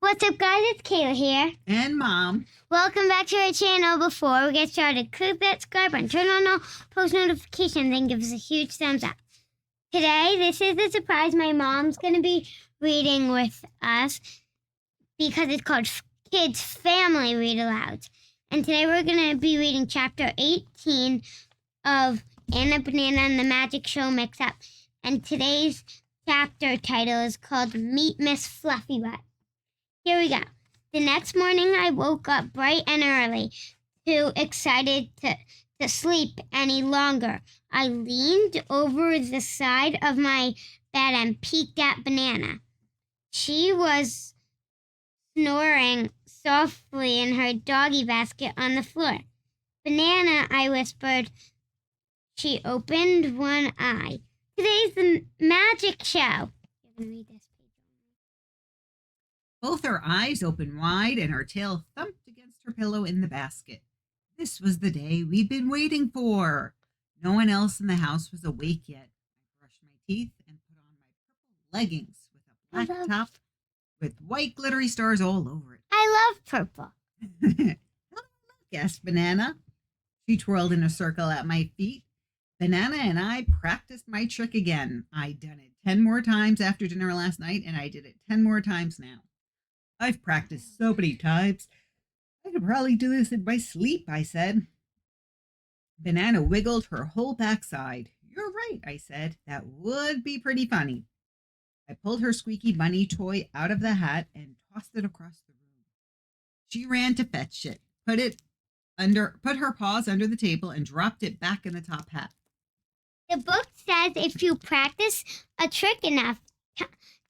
What's up, guys? It's Kayla here. And Mom. Welcome back to our channel. Before we get started, click that subscribe button, turn on all post notifications, and give us a huge thumbs up. Today, this is a surprise. My mom's going to be reading with us because it's called Kids Family Read Alouds. And today we're going to be reading chapter 18 of Anna, Banana, and the Magic Show Mix-Up. And today's chapter title is called Meet Miss Fluffy Butt. Here we go. The next morning, I woke up bright and early, too excited to sleep any longer. I leaned over the side of my bed and peeked at Banana. She was snoring softly in her doggy basket on the floor. Banana, I whispered. She opened one eye. Today's the magic show. You're going to read this. Both her eyes opened wide and her tail thumped against her pillow in the basket. This was the day we'd been waiting for. No one else in the house was awake yet. I brushed my teeth and put on my purple leggings with a black top with white glittery stars all over it. I love purple. Guessed Banana. She twirled in a circle at my feet. Banana and I practiced my trick again. I'd done it 10 more times after dinner last night, and I did it 10 more times now. I've practiced so many times. I could probably do this in my sleep, I said. Banana wiggled her whole backside. You're right, I said. That would be pretty funny. I pulled her squeaky bunny toy out of the hat and tossed it across the room. She ran to fetch it, put her paws under the table, and dropped it back in the top hat. The book says if you practice a trick enough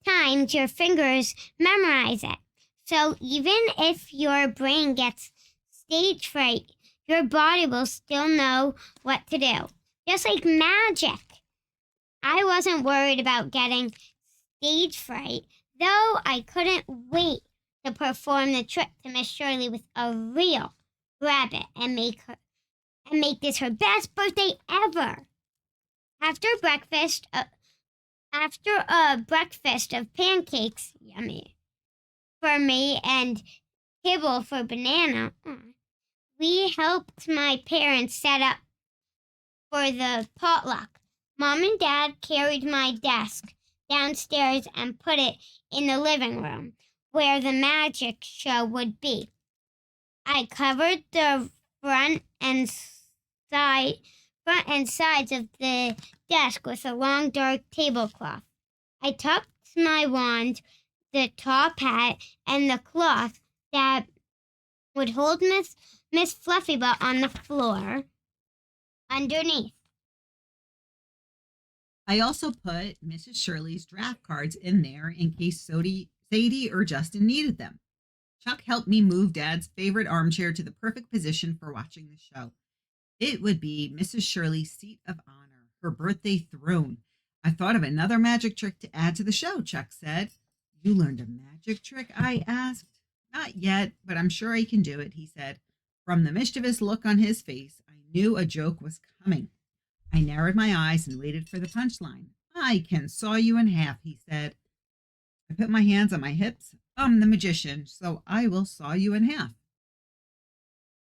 times, your fingers memorize it. So even if your brain gets stage fright, your body will still know what to do. Just like magic. I wasn't worried about getting stage fright, though I couldn't wait to perform the trick to Miss Shirley with a real rabbit and make this her best birthday ever. After a breakfast of pancakes, yummy, for me and kibble for Banana, we helped my parents set up for the potluck. Mom and Dad carried my desk downstairs and put it in the living room where the magic show would be. I covered the front and sides of the desk with a long dark tablecloth. I tucked my wand, the top hat, and the cloth that would hold Miss Fluffy Butt on the floor underneath. I also put Mrs. Shirley's draft cards in there in case Sadie or Justin needed them. Chuck helped me move Dad's favorite armchair to the perfect position for watching the show. It would be Mrs. Shirley's seat of honor, her birthday throne. I thought of another magic trick to add to the show, Chuck said. You learned a magic trick? I asked. Not yet, but I'm sure I can do it, he said. From the mischievous look on his face, I knew a joke was coming. I narrowed my eyes and waited for the punchline. I can saw you in half, he said. I put my hands on my hips. I'm the magician, so I will saw you in half.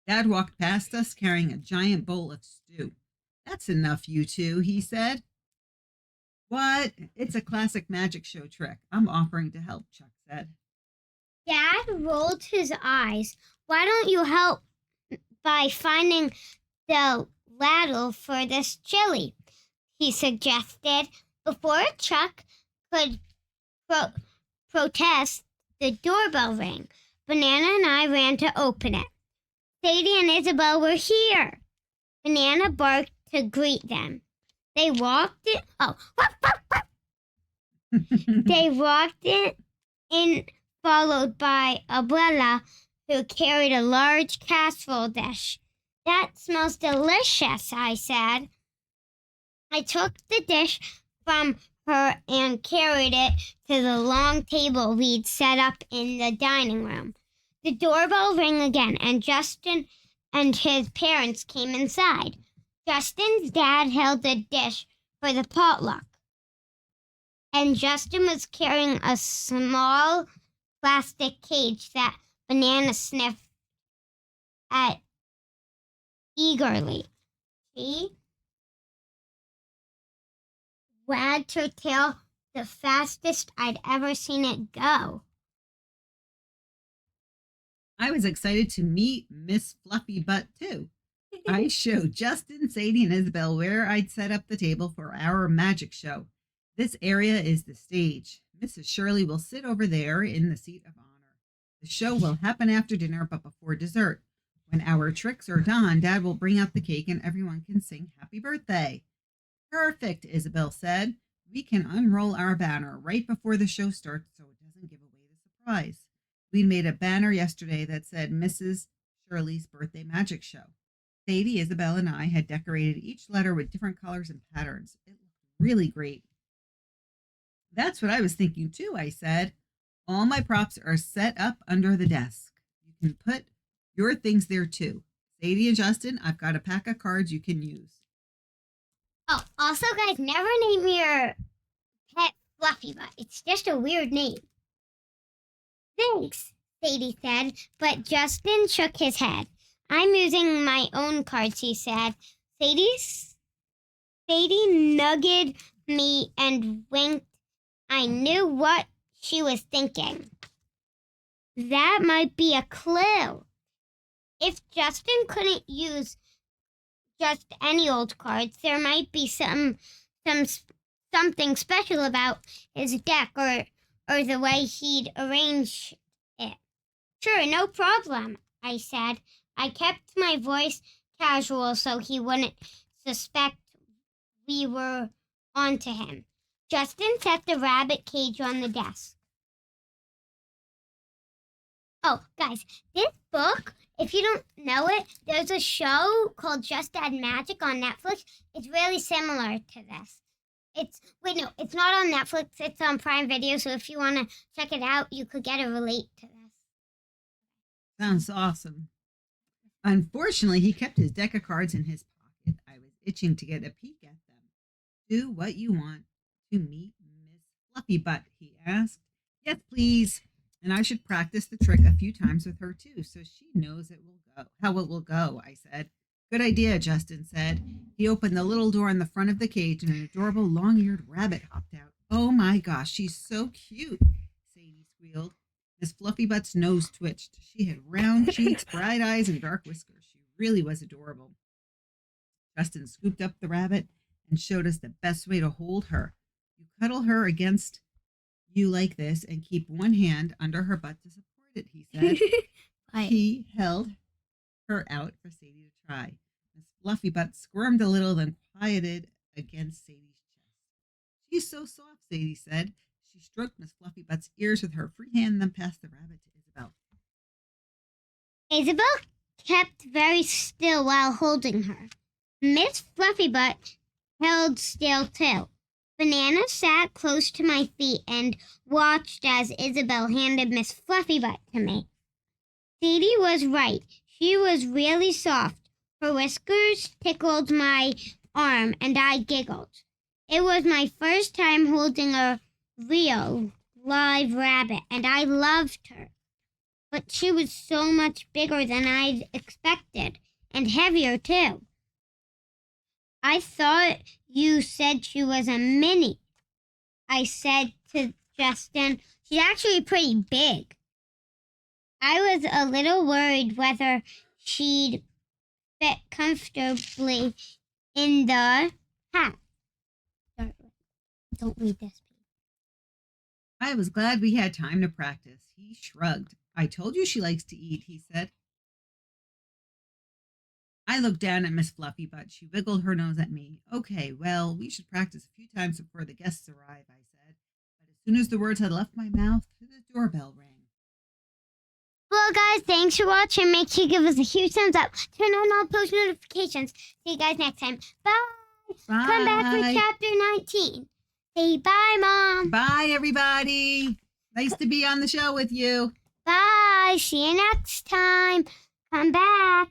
Dad walked past us carrying a giant bowl of stew. That's enough, you two, he said. What? It's a classic magic show trick. I'm offering to help, Chuck said. Dad rolled his eyes. Why don't you help by finding the ladle for this chili? He suggested. Before Chuck could protest, the doorbell rang. Banana and I ran to open it. Sadie and Isabel were here. Banana barked to greet them. They walked in. They walked in, followed by Abuela, who carried a large casserole dish. That smells delicious, I said. I took the dish from her and carried it to the long table we'd set up in the dining room. The doorbell rang again, and Justin and his parents came inside. Justin's dad held the dish for the potluck, and Justin was carrying a small plastic cage that Banana sniffed at eagerly. She wagged her tail the fastest I'd ever seen it go. I was excited to meet Miss Fluffy Butt, too. I showed Justin, Sadie, and Isabel where I'd set up the table for our magic show. This area is the stage. Mrs. Shirley will sit over there in the seat of honor. The show will happen after dinner, but before dessert. When our tricks are done, Dad will bring out the cake and everyone can sing happy birthday. Perfect, Isabel said. We can unroll our banner right before the show starts so it doesn't give away the surprise. We made a banner yesterday that said Mrs. Shirley's birthday magic show. Sadie, Isabel, and I had decorated each letter with different colors and patterns. It looked really great. That's what I was thinking too, I said. All my props are set up under the desk. You can put your things there too. Sadie and Justin, I've got a pack of cards you can use. Oh, also, guys, never name your pet Fluffy Butt. It's just a weird name. Thanks, Sadie said, but Justin shook his head. I'm using my own cards, he said. Sadie nudged me and winked. I knew what she was thinking. That might be a clue. If Justin couldn't use just any old cards, there might be something special about his deck or the way he'd arranged it. Sure, no problem, I said. I kept my voice casual so he wouldn't suspect we were onto him. Justin set the rabbit cage on the desk. Oh, guys, this book, if you don't know it, there's a show called Just Add Magic on Netflix. It's really similar to this. It's not on Netflix. It's on Prime Video. So if you want to check it out, you could get a relate to this. Sounds awesome. Unfortunately, he kept his deck of cards in his pocket. I was itching to get a peek at them. Do what you want to meet Miss Fluffy Butt, he asked. Yes, please. And I should practice the trick a few times with her too, so she knows how it will go, I said. Good idea, Justin said. He opened the little door in the front of the cage and an adorable long-eared rabbit hopped out. Oh my gosh, she's so cute, Sadie squealed. Miss Fluffy Butt's nose twitched. She had round cheeks, bright eyes, and dark whiskers. She really was adorable. Justin scooped up the rabbit and showed us the best way to hold her. You cuddle her against you like this and keep one hand under her butt to support it, he said. He held her out for Sadie to try. Miss Fluffy Butt squirmed a little, then quieted against Sadie's chest. She's so soft, Sadie said. She stroked Miss Fluffy Butt's ears with her free hand, then passed the rabbit to Isabel. Isabel kept very still while holding her. Miss Fluffy Butt held still too. Banana sat close to my feet and watched as Isabel handed Miss Fluffy Butt to me. Sadie was right. She was really soft. Her whiskers tickled my arm, and I giggled. It was my first time holding a real, live rabbit, and I loved her. But she was so much bigger than I'd expected, and heavier, too. I thought you said she was a mini, I said to Justin. She's actually pretty big. I was a little worried whether she'd fit comfortably in the hat. Don't read this, please. I was glad we had time to practice. He shrugged. I told you she likes to eat, he said. I looked down at Miss Fluffy Butt. She wiggled her nose at me. Okay, well, we should practice a few times before the guests arrive, I said. But as soon as the words had left my mouth, the doorbell rang. Well, guys, thanks for watching. Make sure you give us a huge thumbs up. Turn on all post notifications. See you guys next time. Bye. Bye. Come back for chapter 19. Say bye, Mom. Bye, everybody. Nice to be on the show with you. Bye. See you next time. Come back.